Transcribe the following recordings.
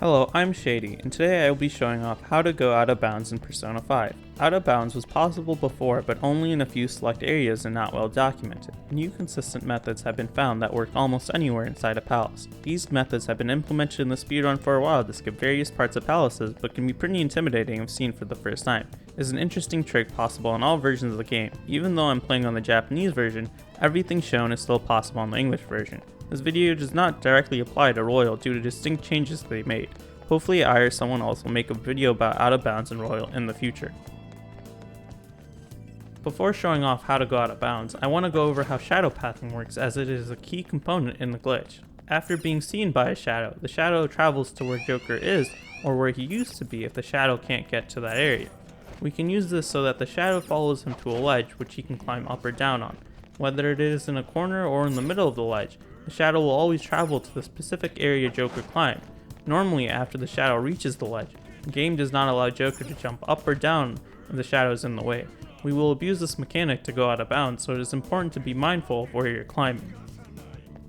Hello, I'm Shady, and today I will be showing off how to go out of bounds in Persona 5. Out of bounds was possible before, but only in a few select areas and not well documented. New consistent methods have been found that work almost anywhere inside a palace. These methods have been implemented in the speedrun for a while to skip various parts of palaces, but can be pretty intimidating if seen for the first time. It is an interesting trick possible in all versions of the game. Even though I'm playing on the Japanese version, everything shown is still possible on the English version. This video does not directly apply to Royal due to distinct changes they made. Hopefully I or someone else will make a video about out of bounds in Royal in the future. Before showing off how to go out of bounds, I want to go over how shadow pathing works, as it is a key component in the glitch. After being seen by a shadow, the shadow travels to where Joker is, or where he used to be if the shadow can't get to that area. We can use this so that the shadow follows him to a ledge which he can climb up or down on. Whether it is in a corner or in the middle of the ledge, the shadow will always travel to the specific area Joker climbed. Normally, after the shadow reaches the ledge, the game does not allow Joker to jump up or down if the shadow is in the way. We will abuse this mechanic to go out of bounds, so it is important to be mindful of where you're climbing.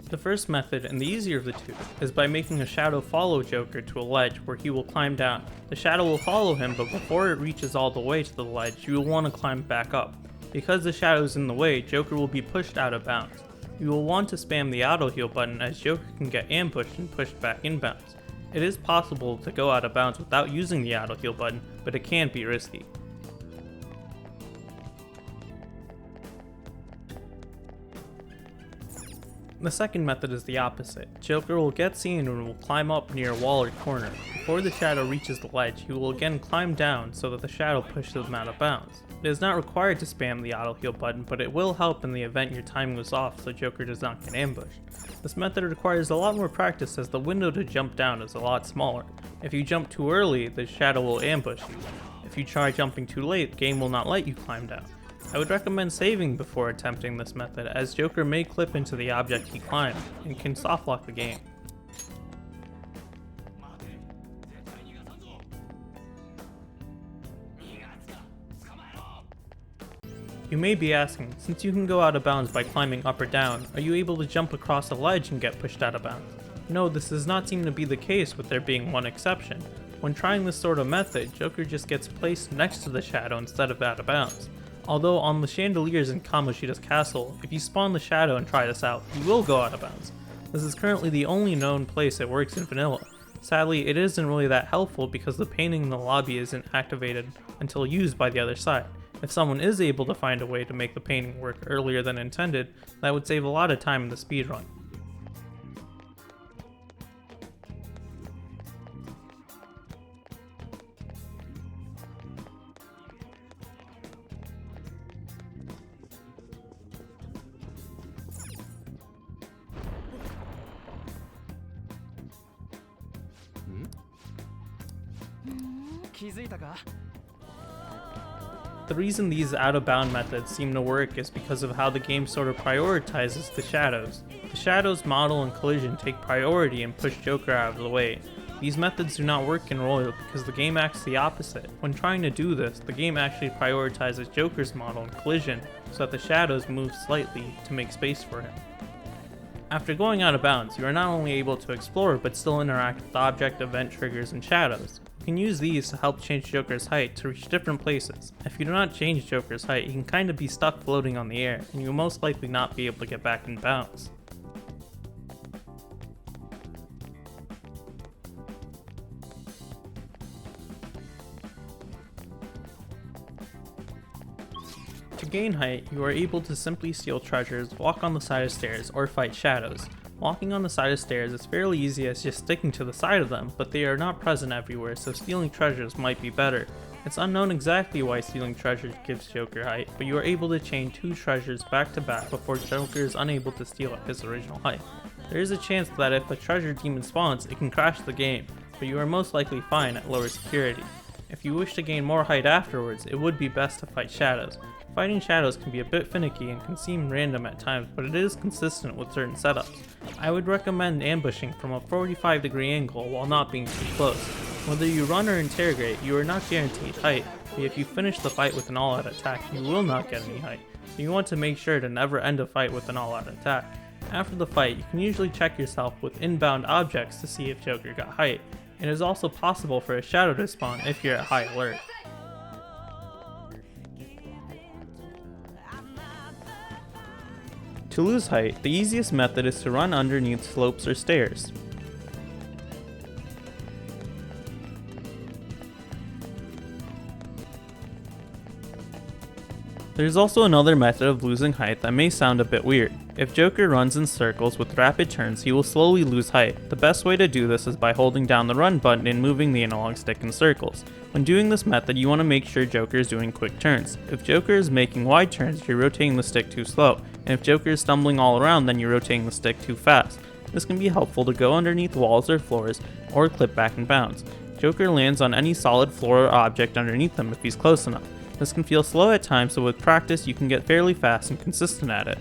The first method, and the easier of the two, is by making a shadow follow Joker to a ledge where he will climb down. The shadow will follow him, but before it reaches all the way to the ledge, you will want to climb back up. Because the shadow is in the way, Joker will be pushed out of bounds. You will want to spam the auto heal button, as Joker can get ambushed and pushed back inbounds. It is possible to go out of bounds without using the auto heal button, but it can be risky. The second method is the opposite. Joker will get seen and will climb up near a wall or corner. Before the shadow reaches the ledge, he will again climb down so that the shadow pushes him out of bounds. It is not required to spam the auto heal button, but it will help in the event your timing was off so Joker does not get ambushed. This method requires a lot more practice, as the window to jump down is a lot smaller. If you jump too early, the shadow will ambush you. If you try jumping too late, the game will not let you climb down. I would recommend saving before attempting this method, as Joker may clip into the object he climbed and can softlock the game. You may be asking, since you can go out of bounds by climbing up or down, are you able to jump across a ledge and get pushed out of bounds? No, this does not seem to be the case, with there being one exception. When trying this sort of method, Joker just gets placed next to the shadow instead of out of bounds. Although on the chandeliers in Kamoshida's castle, if you spawn the shadow and try this out, you will go out of bounds. This is currently the only known place it works in vanilla. Sadly, it isn't really that helpful because the painting in the lobby isn't activated until used by the other side. If someone is able to find a way to make the painting work earlier than intended, that would save a lot of time in the speedrun. The reason these out-of-bound methods seem to work is because of how the game sort of prioritizes the shadows. The shadows, model, and collision take priority and push Joker out of the way. These methods do not work in Royal because the game acts the opposite. When trying to do this, the game actually prioritizes Joker's model and collision so that the shadows move slightly to make space for him. After going out of bounds, you are not only able to explore but still interact with object, event triggers, and shadows. You can use these to help change Joker's height to reach different places. If you do not change Joker's height, he can kinda be stuck floating on the air, and you will most likely not be able to get back in bounds. To gain height, you are able to simply steal treasures, walk on the side of stairs, or fight shadows. Walking on the side of stairs is fairly easy as just sticking to the side of them, but they are not present everywhere, so stealing treasures might be better. It's unknown exactly why stealing treasures gives Joker height, but you are able to chain 2 treasures back to back before Joker is unable to steal at his original height. There is a chance that if a treasure demon spawns, it can crash the game, but you are most likely fine at lower security. If you wish to gain more height afterwards, it would be best to fight shadows. Fighting shadows can be a bit finicky and can seem random at times, but it is consistent with certain setups. I would recommend ambushing from a 45-degree angle while not being too close. Whether you run or interrogate, you are not guaranteed height, but if you finish the fight with an all-out attack, you will not get any height, so you want to make sure to never end a fight with an all-out attack. After the fight, you can usually check yourself with inbound objects to see if Joker got height. It is also possible for a shadow to spawn if you're at high alert. To lose height, the easiest method is to run underneath slopes or stairs. There's also another method of losing height that may sound a bit weird. If Joker runs in circles with rapid turns, he will slowly lose height. The best way to do this is by holding down the run button and moving the analog stick in circles. When doing this method, you want to make sure Joker is doing quick turns. If Joker is making wide turns, you're rotating the stick too slow, and if Joker is stumbling all around, then you're rotating the stick too fast. This can be helpful to go underneath walls or floors, or clip back and bounce. Joker lands on any solid floor or object underneath him if he's close enough. This can feel slow at times, so with practice you can get fairly fast and consistent at it.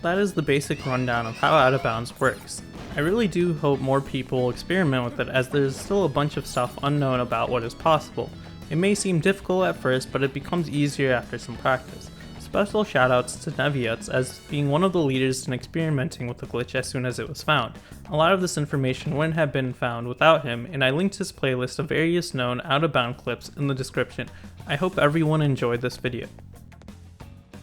That is the basic rundown of how out of bounds works. I really do hope more people will experiment with it, as there's still a bunch of stuff unknown about what is possible. It may seem difficult at first, but it becomes easier after some practice. Special shoutouts to Neviutz as being one of the leaders in experimenting with the glitch as soon as it was found. A lot of this information wouldn't have been found without him, and I linked his playlist of various known out of bound clips in the description. I hope everyone enjoyed this video.